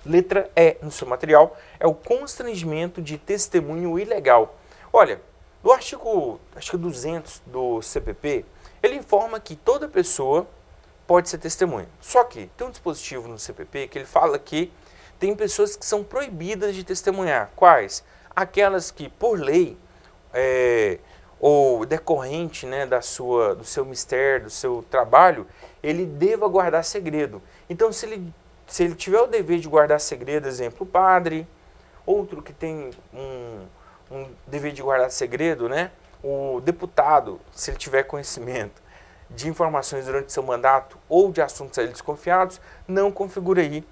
Letra E no seu material é o constrangimento de testemunho ilegal. Olha, no artigo, acho que 200 do CPP, ele informa que toda pessoa pode ser testemunha. Só que tem um dispositivo no CPP que ele fala que tem pessoas que são proibidas de testemunhar. Quais? Aquelas que, por lei, ou decorrente, né, do seu mistério, do seu trabalho, ele deva guardar segredo. Então, se ele tiver o dever de guardar segredo, exemplo, o padre, outro que tem um dever de guardar segredo, né, o deputado, se ele tiver conhecimento de informações durante seu mandato ou de assuntos a ele desconfiados, não configura aí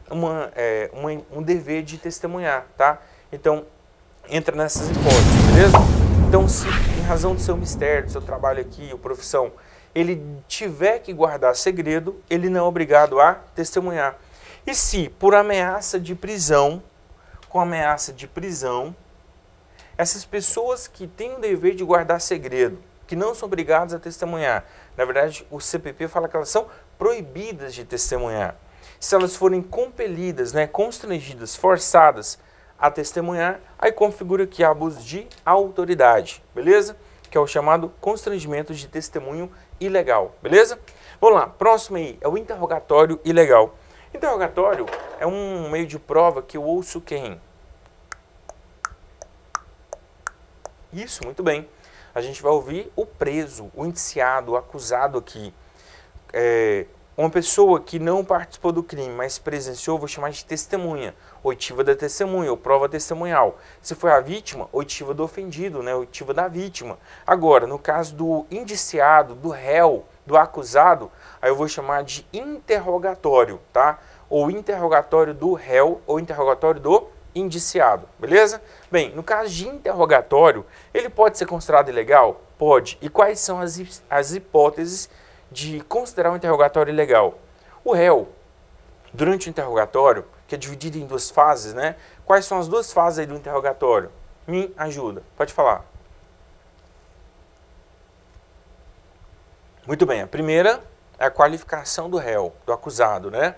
um dever de testemunhar, tá? Então, entra nessas hipóteses, beleza? Então, se em razão do seu mistério, do seu trabalho aqui, ou profissão, ele tiver que guardar segredo, ele não é obrigado a testemunhar. E se, por ameaça de prisão, com ameaça de prisão, essas pessoas que têm o dever de guardar segredo, que não são obrigadas a testemunhar, na verdade, o CPP fala que elas são proibidas de testemunhar. Se elas forem compelidas, né, constrangidas, forçadas a testemunhar, aí configura que há abuso de autoridade, beleza? Que é o chamado constrangimento de testemunho ilegal, beleza? Vamos lá, próximo aí é o interrogatório ilegal. Interrogatório é um meio de prova que eu ouço quem? Isso, muito bem. A gente vai ouvir o preso, o indiciado, o acusado aqui. Uma pessoa que não participou do crime, mas presenciou, vou chamar de testemunha, oitiva da testemunha, ou prova testemunhal. Se foi a vítima, oitiva do ofendido, né, oitiva da vítima. Agora, no caso do indiciado, do réu, do acusado, aí eu vou chamar de interrogatório, tá? Ou interrogatório do réu, ou interrogatório do indiciado, beleza? Bem, no caso de interrogatório, ele pode ser considerado ilegal? Pode. E quais são as hipóteses de considerar um interrogatório ilegal? O réu, durante o interrogatório, que é dividido em duas fases, né? Quais são as duas fases aí do interrogatório? Me ajuda, pode falar. Muito bem, a primeira é a qualificação do réu, do acusado, né?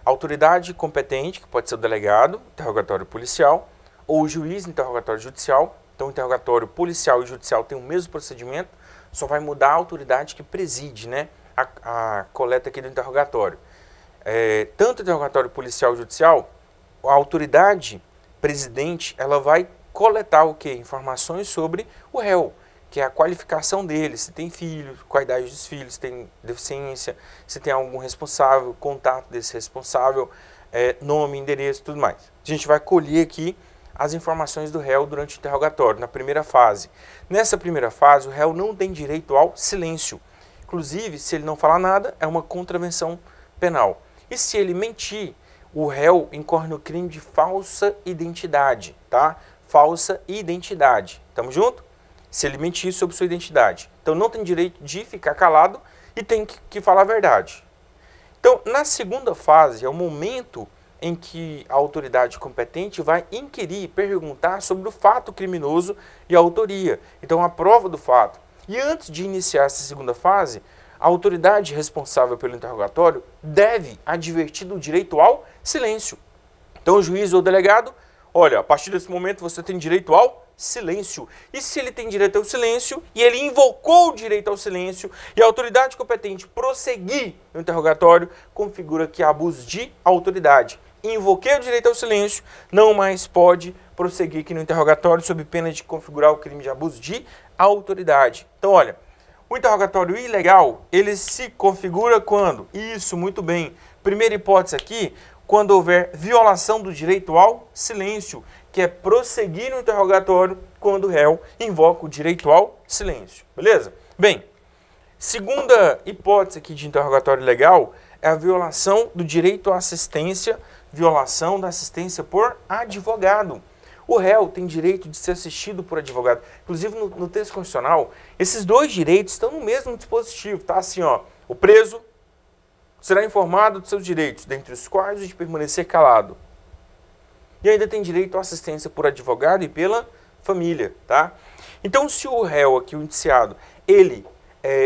Autoridade competente, que pode ser o delegado, interrogatório policial, ou o juiz, interrogatório judicial. Então, o interrogatório policial e judicial tem o mesmo procedimento, só vai mudar a autoridade que preside, né, a coleta aqui do interrogatório. Tanto o interrogatório policial e judicial, a autoridade presidente, ela vai coletar o quê? Informações sobre o réu, que é a qualificação dele, se tem filhos, qual a idade dos filhos, se tem deficiência, se tem algum responsável, contato desse responsável, nome, endereço, tudo mais. A gente vai colher aqui as informações do réu durante o interrogatório, na primeira fase. Nessa primeira fase, o réu não tem direito ao silêncio. Inclusive, se ele não falar nada, é uma contravenção penal. E se ele mentir, o réu incorre no crime de falsa identidade, tá? Falsa identidade. Tamo junto? Se ele mentir sobre sua identidade. Então, não tem direito de ficar calado e tem que falar a verdade. Então, na segunda fase, é o momento em que a autoridade competente vai inquirir, perguntar sobre o fato criminoso e a autoria. Então, a prova do fato. E antes de iniciar essa segunda fase, a autoridade responsável pelo interrogatório deve advertir do direito ao silêncio. Então, o juiz ou o delegado, olha, a partir desse momento você tem direito ao silêncio. E se ele tem direito ao silêncio e ele invocou o direito ao silêncio e a autoridade competente prosseguir no interrogatório, configura que há abuso de autoridade. Invoquei o direito ao silêncio, não mais pode prosseguir aqui no interrogatório sob pena de configurar o crime de abuso de autoridade. Então, olha, o interrogatório ilegal, ele se configura quando? Isso, muito bem. Primeira hipótese aqui, quando houver violação do direito ao silêncio, que é prosseguir no interrogatório quando o réu invoca o direito ao silêncio. Beleza? Bem, segunda hipótese aqui de interrogatório ilegal é a violação do direito à assistência, violação da assistência por advogado. O réu tem direito de ser assistido por advogado. Inclusive, no texto constitucional, esses dois direitos estão no mesmo dispositivo, tá? Assim, ó, o preso será informado dos seus direitos, dentre os quais o de permanecer calado. E ainda tem direito à assistência por advogado e pela família, tá? Então, se o réu aqui, o indiciado, ele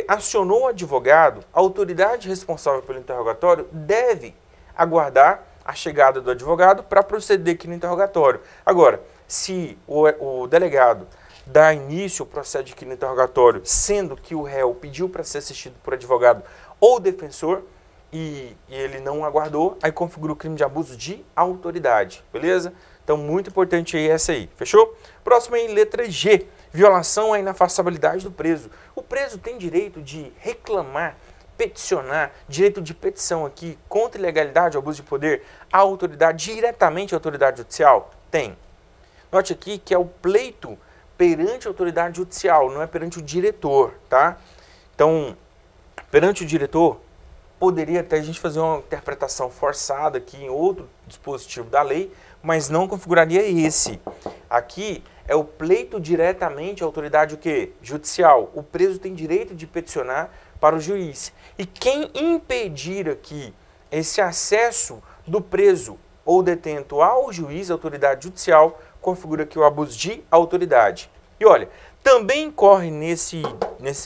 acionou o advogado, a autoridade responsável pelo interrogatório deve aguardar a chegada do advogado para proceder aqui no interrogatório. Agora, se o delegado dá início, procede aqui no interrogatório, sendo que o réu pediu para ser assistido por advogado ou defensor, e ele não aguardou, aí configura o crime de abuso de autoridade, beleza? Então, muito importante aí essa aí, fechou? Próximo aí, letra G, violação à inafastabilidade do preso. O preso tem direito de reclamar, peticionar, direito de petição aqui contra ilegalidade ou abuso de poder à autoridade, diretamente à autoridade judicial? Tem. Note aqui que é o pleito perante a autoridade judicial, não é perante o diretor, tá? Então, perante o diretor, poderia até a gente fazer uma interpretação forçada aqui em outro dispositivo da lei, mas não configuraria esse. Aqui é o pleito diretamente à autoridade o quê? Judicial. O preso tem direito de peticionar para o juiz. E quem impedir aqui esse acesso do preso ou detento ao juiz, autoridade judicial, configura aqui o abuso de autoridade. E olha, também incorre nesse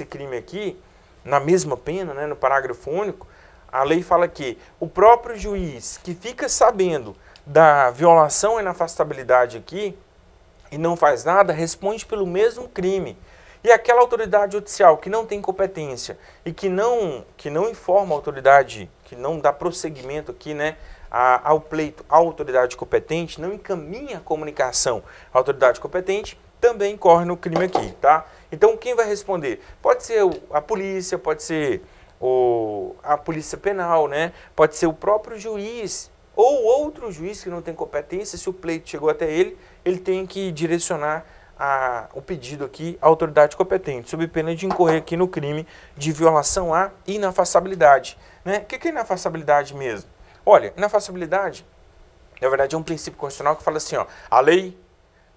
crime aqui, na mesma pena, né, no parágrafo único, a lei fala que o próprio juiz que fica sabendo da violação à inafastabilidade aqui e não faz nada, responde pelo mesmo crime. E aquela autoridade judicial que não tem competência e que não informa a autoridade, que não dá prosseguimento aqui, né, ao pleito, à autoridade competente, não encaminha a comunicação à autoridade competente, também incorre no crime aqui, tá? Então, quem vai responder? Pode ser a polícia, pode ser a polícia penal, né? Pode ser o próprio juiz ou outro juiz que não tem competência. Se o pleito chegou até ele, ele tem que direcionar o pedido aqui à autoridade competente, sob pena de incorrer aqui no crime de violação à inafastabilidade, né? O que é inafastabilidade mesmo? Olha, inafastabilidade, na verdade, é um princípio constitucional que fala assim, ó, a lei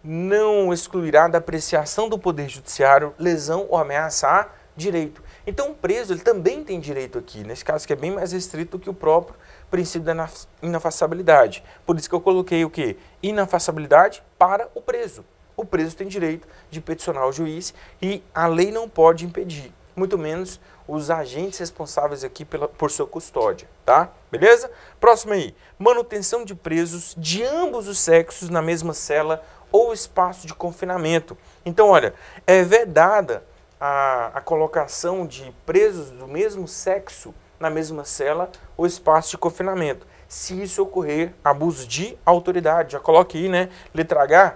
não excluirá da apreciação do Poder Judiciário lesão ou ameaça a direito. Então, o preso ele também tem direito aqui, nesse caso que é bem mais restrito que o próprio princípio da inafastabilidade. Por isso que eu coloquei o quê? Inafastabilidade para o preso. O preso tem direito de peticionar ao juiz e a lei não pode impedir, muito menos os agentes responsáveis aqui por sua custódia, tá? Beleza? Próximo aí, manutenção de presos de ambos os sexos na mesma cela ou espaço de confinamento. Então, olha, é vedada a colocação de presos do mesmo sexo na mesma cela ou espaço de confinamento. Se isso ocorrer, abuso de autoridade. Já coloque aí, né? Letra H,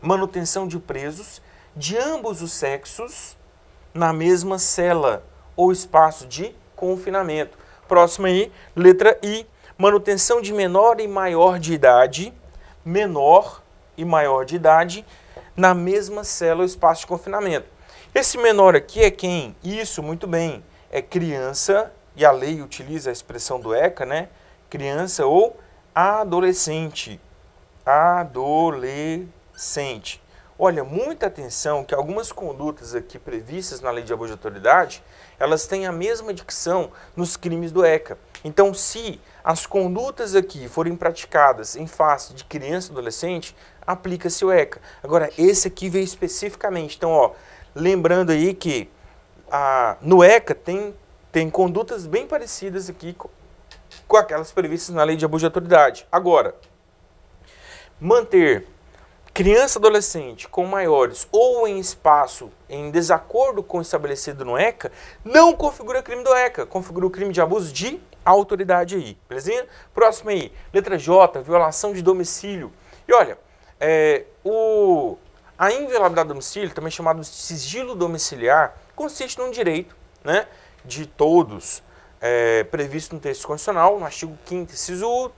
manutenção de presos de ambos os sexos na mesma cela ou espaço de confinamento. Próximo aí, letra I, manutenção de menor e maior de idade, na mesma cela ou espaço de confinamento. Esse menor aqui é quem? Isso, muito bem, é criança, e a lei utiliza a expressão do ECA, né? Criança ou adolescente. Adolescente. Olha, muita atenção que algumas condutas aqui previstas na lei de abuso de autoridade, elas têm a mesma dicção nos crimes do ECA. Então, se as condutas aqui forem praticadas em face de criança e adolescente, aplica-se o ECA. Agora, esse aqui veio especificamente. Então, ó, lembrando aí que no ECA tem condutas bem parecidas aqui com aquelas previstas na lei de abuso de autoridade. Agora, manter criança e adolescente com maiores ou em espaço em desacordo com o estabelecido no ECA, não configura crime do ECA, configura o crime de abuso de autoridade aí, belezinha? Próximo aí, letra J, violação de domicílio. E olha, a inviolabilidade do domicílio, também chamado de sigilo domiciliar, consiste num direito, né, de todos, previsto no texto constitucional, no artigo 5º, inciso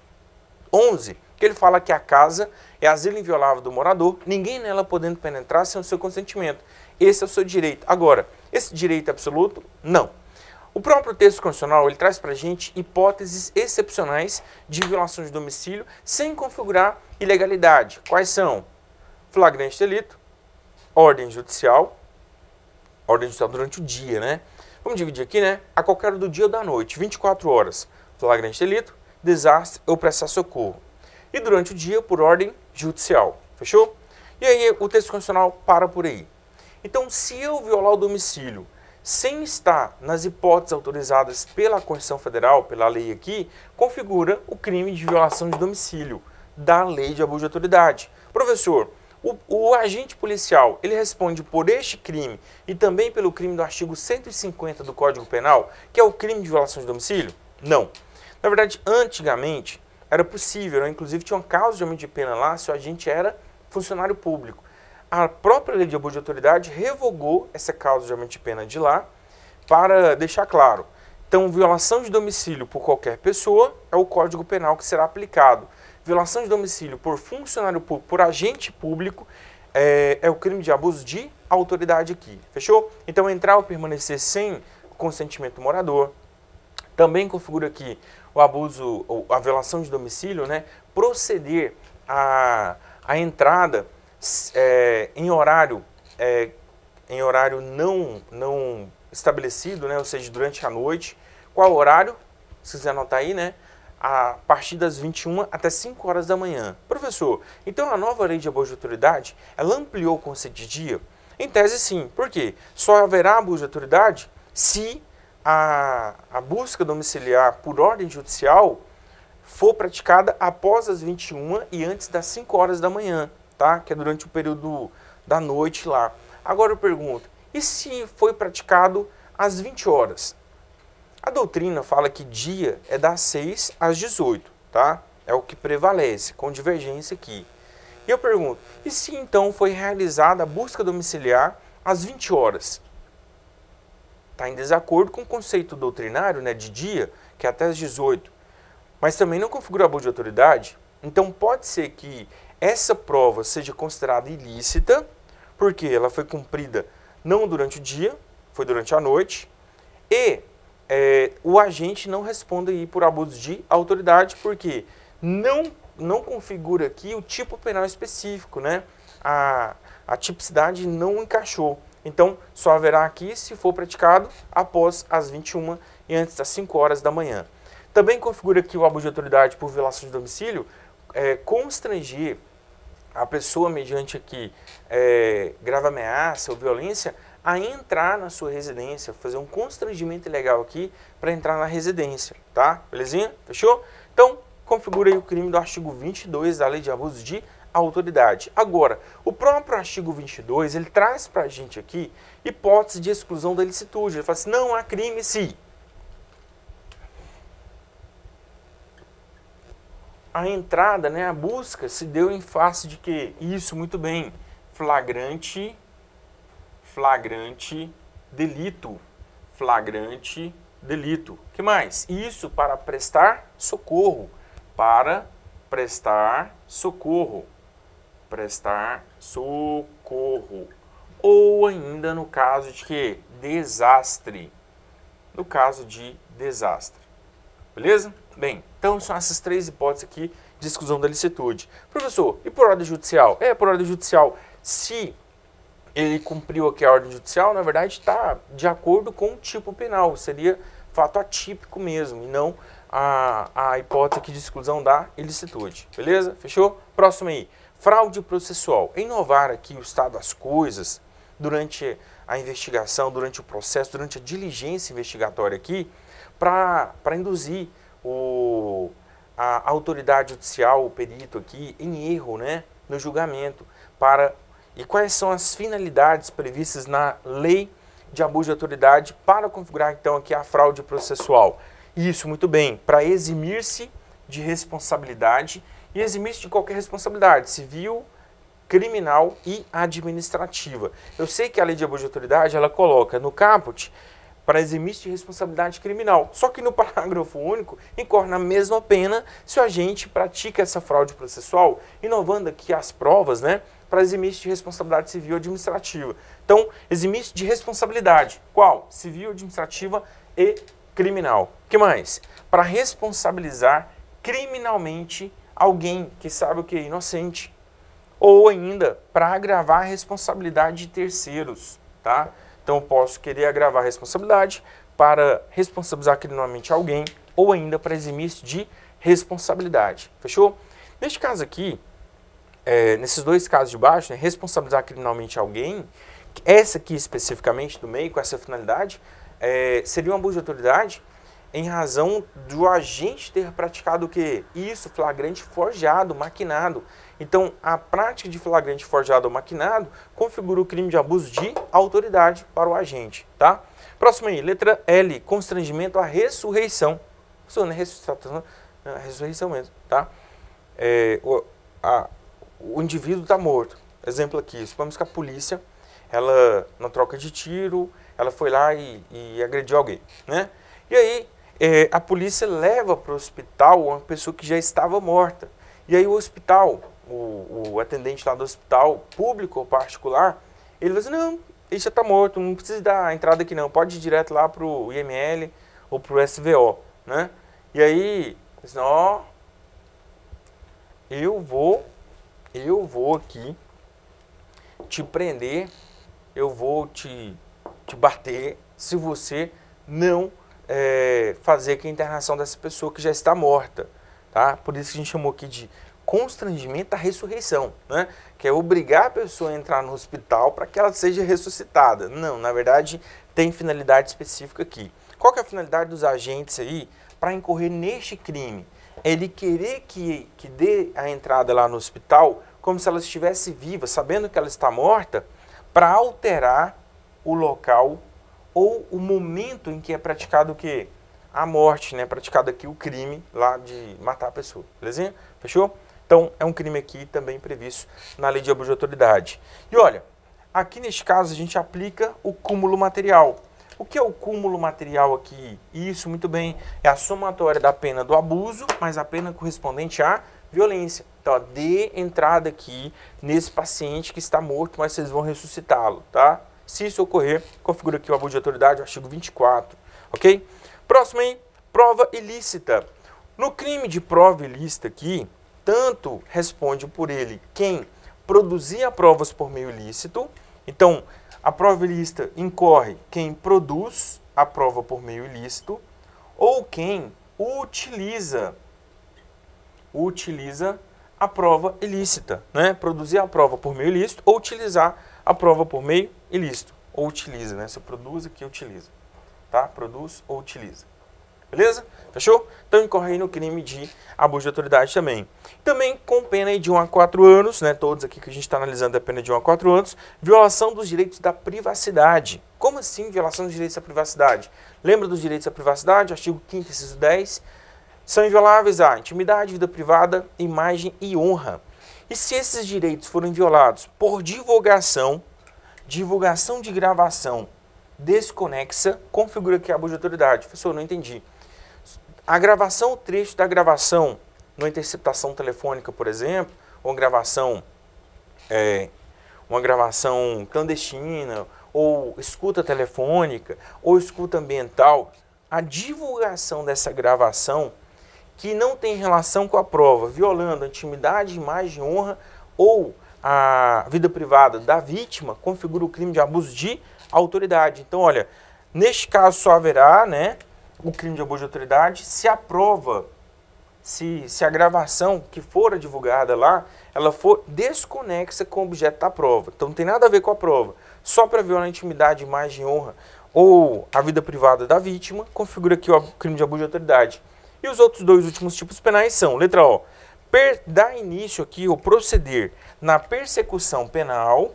11, que ele fala que a casa é asilo inviolável do morador, ninguém nela podendo penetrar sem o seu consentimento. Esse é o seu direito. Agora, esse direito absoluto? Não. O próprio texto constitucional, ele traz para a gente hipóteses excepcionais de violação de domicílio sem configurar ilegalidade. Quais são? Flagrante delito, ordem judicial durante o dia, né? Vamos dividir aqui, né? A qualquer hora do dia ou da noite, 24 horas. Flagrante delito, desastre ou prestar socorro. E durante o dia, por ordem judicial. Fechou? E aí, o texto constitucional para por aí. Então, se eu violar o domicílio sem estar nas hipóteses autorizadas pela Constituição Federal, pela lei aqui, configura o crime de violação de domicílio da lei de abuso de autoridade. Professor, o agente policial, ele responde por este crime e também pelo crime do artigo 150 do Código Penal, que é o crime de violação de domicílio? Não. Na verdade, antigamente, era possível, né? Inclusive tinha uma causa de aumento de pena lá se o agente era funcionário público. A própria lei de abuso de autoridade revogou essa causa de aumento de pena de lá para deixar claro. Então, violação de domicílio por qualquer pessoa é o Código Penal que será aplicado. Violação de domicílio por funcionário público, por agente público, é o crime de abuso de autoridade aqui. Fechou? Então, entrar ou permanecer sem consentimento do morador. Também configura aqui o abuso, a violação de domicílio, né? Proceder à entrada em horário não estabelecido, né? Ou seja, durante a noite. Qual horário? Se quiser anotar aí, né? A partir das 21 até 5 horas da manhã. Professor, então a nova lei de abuso de autoridade, ela ampliou o conceito de dia? Em tese, sim. Por quê? Só haverá abuso de autoridade se a busca domiciliar por ordem judicial for praticada após as 21 e antes das 5 horas da manhã, tá? Que é durante o período da noite lá. Agora eu pergunto, e se foi praticado às 20 horas? A doutrina fala que dia é das 6 às 18, tá? É o que prevalece, com divergência aqui. E eu pergunto, e se então foi realizada a busca domiciliar às 20 horas? Está em desacordo com o conceito doutrinário, né, de dia, que é até às 18. Mas também não configura abuso de autoridade. Então pode ser que essa prova seja considerada ilícita, porque ela foi cumprida não durante o dia, foi durante a noite, e o agente não responde aí por abuso de autoridade, porque não configura aqui o tipo penal específico, né? A tipicidade não encaixou. Então, só haverá aqui se for praticado após as 21 e antes das 5 horas da manhã. Também configura aqui o abuso de autoridade por violação de domicílio, constranger a pessoa mediante aqui grave ameaça ou violência a entrar na sua residência, fazer um constrangimento ilegal aqui para entrar na residência, tá? Belezinha? Fechou? Então, configura aí o crime do artigo 22 da Lei de Abuso de Autoridade. Agora, o próprio artigo 22, ele traz para a gente aqui hipótese de exclusão da ilicitude. Ele fala assim, não há crime se a entrada, né, a busca se deu em face de quê? Isso, muito bem, flagrante delito. Flagrante delito. Que mais? Isso para prestar socorro. Para prestar socorro. Prestar socorro. Ou ainda no caso de quê? Desastre. No caso de desastre. Beleza? Bem, então são essas três hipóteses aqui de exclusão da licitude. Professor, e por ordem judicial? Por ordem judicial, se ele cumpriu aqui a ordem judicial, na verdade está de acordo com o tipo penal, seria fato atípico mesmo, e não a hipótese aqui de exclusão da ilicitude. Beleza? Fechou? Próximo aí. Fraude processual. Inovar aqui o estado das coisas durante a investigação, durante o processo, durante a diligência investigatória aqui, para induzir a autoridade judicial, o perito aqui, em erro, né, no julgamento. E quais são as finalidades previstas na lei de abuso de autoridade para configurar, então, aqui a fraude processual? Isso, muito bem, para eximir-se de responsabilidade e eximir-se de qualquer responsabilidade civil, criminal e administrativa. Eu sei que a lei de abuso de autoridade, ela coloca no caput para eximir-se de responsabilidade criminal. Só que no parágrafo único incorre na mesma pena se o agente pratica essa fraude processual, inovando aqui as provas, né, para eximir-se de responsabilidade civil ou administrativa. Então, eximir-se de responsabilidade. Qual? Civil, administrativa e criminal. O que mais? Para responsabilizar criminalmente alguém que sabe o que é inocente. Ou ainda, para agravar a responsabilidade de terceiros, tá? Então, eu posso querer agravar a responsabilidade para responsabilizar criminalmente alguém ou ainda para eximir-se de responsabilidade. Fechou? Neste caso aqui, nesses dois casos de baixo, né, responsabilizar criminalmente alguém, essa aqui especificamente do MEI, com essa finalidade, seria um abuso de autoridade em razão do agente ter praticado o quê? Isso, flagrante forjado, maquinado. Então, a prática de flagrante forjado ou maquinado configura o crime de abuso de autoridade para o agente, tá? Próximo aí, letra L, constrangimento à ressurreição. Isso não é ressuscitação, é ressurreição mesmo, tá? O indivíduo está morto. Exemplo aqui, supomos que a polícia, ela, na troca de tiro, ela foi lá e agrediu alguém, né? E aí, a polícia leva para o hospital uma pessoa que já estava morta. E aí o hospital, o atendente lá do hospital, público ou particular, ele vai dizer, não, ele já está morto, não precisa dar entrada aqui não, pode ir direto lá para o IML ou para o SVO, né? E aí, assim, ó, eu vou aqui te prender, eu vou te bater se você não fazer aqui a internação dessa pessoa que já está morta, tá? Por isso que a gente chamou aqui de constrangimento à ressurreição, né? Que é obrigar a pessoa a entrar no hospital para que ela seja ressuscitada. Não, na verdade, tem finalidade específica aqui. Qual que é a finalidade dos agentes aí para incorrer neste crime? É ele querer que dê a entrada lá no hospital como se ela estivesse viva, sabendo que ela está morta, para alterar o local ou o momento em que é praticado o quê? A morte, né? Praticado aqui o crime lá de matar a pessoa. Belezinha? Fechou? Então, é um crime aqui também previsto na lei de abuso de autoridade. E olha, aqui neste caso a gente aplica o cúmulo material. O que é o cúmulo material aqui? Isso, muito bem, é a somatória da pena do abuso, mais a pena correspondente à violência. Então, ó, dê entrada aqui nesse paciente que está morto, mas vocês vão ressuscitá-lo, tá? Se isso ocorrer, configura aqui o abuso de autoridade, o artigo 24, ok? Próximo aí, prova ilícita. No crime de prova ilícita aqui, tanto responde por ele quem produzia provas por meio ilícito. Então, a prova ilícita incorre quem produz a prova por meio ilícito ou quem utiliza a prova ilícita, né? Produzir a prova por meio ilícito ou utilizar a prova por meio ilícito. Ou utiliza, né? Se eu produz aqui, utiliza. Tá? Produz ou utiliza. Beleza? Fechou? Então incorre aí no crime de abuso de autoridade também. Também com pena aí de 1 a 4 anos, né? Todos aqui que a gente está analisando a pena de 1 a 4 anos. Violação dos direitos da privacidade. Como assim violação dos direitos da privacidade? Lembra dos direitos da privacidade? Artigo 5º, inciso 10. São invioláveis a intimidade, vida privada, imagem e honra. E se esses direitos forem violados por divulgação de gravação desconexa, configura que é abuso de autoridade. Professor, não entendi. A gravação, o trecho da gravação, numa interceptação telefônica, por exemplo, ou uma gravação clandestina, ou escuta telefônica, ou escuta ambiental, a divulgação dessa gravação que não tem relação com a prova, violando a intimidade, imagem, honra ou a vida privada da vítima, configura o crime de abuso de autoridade. Então, olha, neste caso só haverá, né, o crime de abuso de autoridade se a prova, se a gravação que for divulgada lá, ela for desconexa com o objeto da prova. Então, não tem nada a ver com a prova. Só para violar a intimidade, imagem, honra ou a vida privada da vítima, configura aqui o crime de abuso de autoridade. E os outros dois últimos tipos penais são, letra O, dar início aqui ou proceder na persecução penal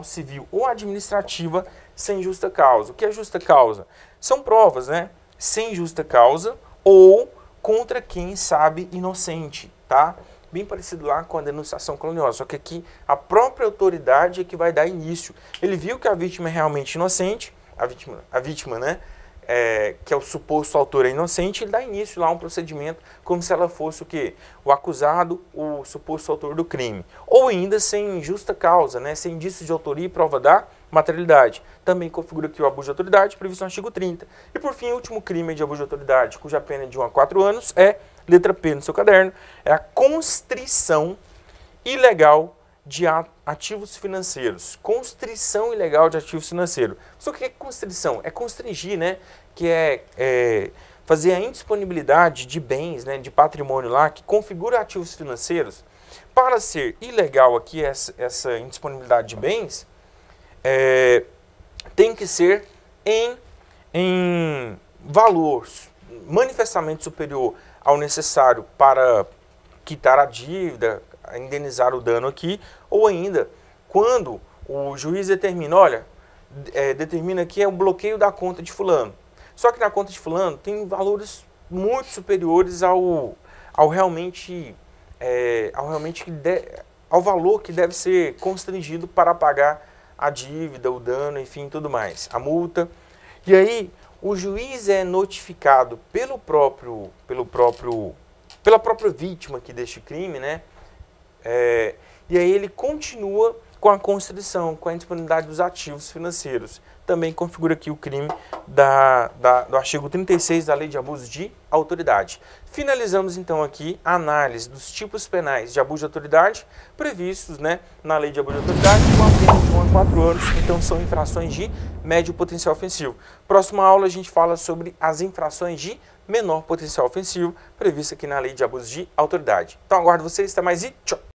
civil ou administrativa sem justa causa. O que é justa causa? São provas, né? Sem justa causa ou contra quem sabe inocente, tá? Bem parecido lá com a denunciação caluniosa, só que aqui a própria autoridade é que vai dar início. Ele viu que a vítima é realmente inocente, a vítima, né? Que é o suposto autor é inocente, ele dá início lá a um procedimento como se ela fosse o quê? O acusado, o suposto autor do crime. Ou ainda sem justa causa, né? Sem indício de autoria e prova da materialidade. Também configura aqui o abuso de autoridade, previsto no artigo 30. E por fim, o último crime de abuso de autoridade, cuja pena é de 1 a 4 anos, é, letra P no seu caderno, é a constrição ilegal de ativos financeiros. Constrição ilegal de ativos financeiros. Só que o que é constrição? É constringir, né? Que é fazer a indisponibilidade de bens, né? De patrimônio lá, que configura ativos financeiros. Para ser ilegal aqui essa indisponibilidade de bens, tem que ser em valor manifestamente superior ao necessário para quitar a dívida, indenizar o dano aqui, ou ainda, quando o juiz determina, olha, determina que é o bloqueio da conta de fulano. Só que na conta de fulano tem valores muito superiores ao valor que deve ser constrangido para pagar a dívida, o dano, enfim, tudo mais, a multa. E aí, o juiz é notificado pela própria vítima aqui deste crime, né? E aí ele continua com a constrição, com a indisponibilidade dos ativos financeiros. Também configura aqui o crime do artigo 36 da Lei de Abuso de Autoridade. Finalizamos então aqui a análise dos tipos penais de abuso de autoridade previstos, né, na Lei de Abuso de Autoridade, com a pena de 1 a 4 anos, então são infrações de médio potencial ofensivo. Próxima aula a gente fala sobre as infrações de menor potencial ofensivo, previstas aqui na Lei de Abuso de Autoridade. Então aguardo vocês, até mais e tchau!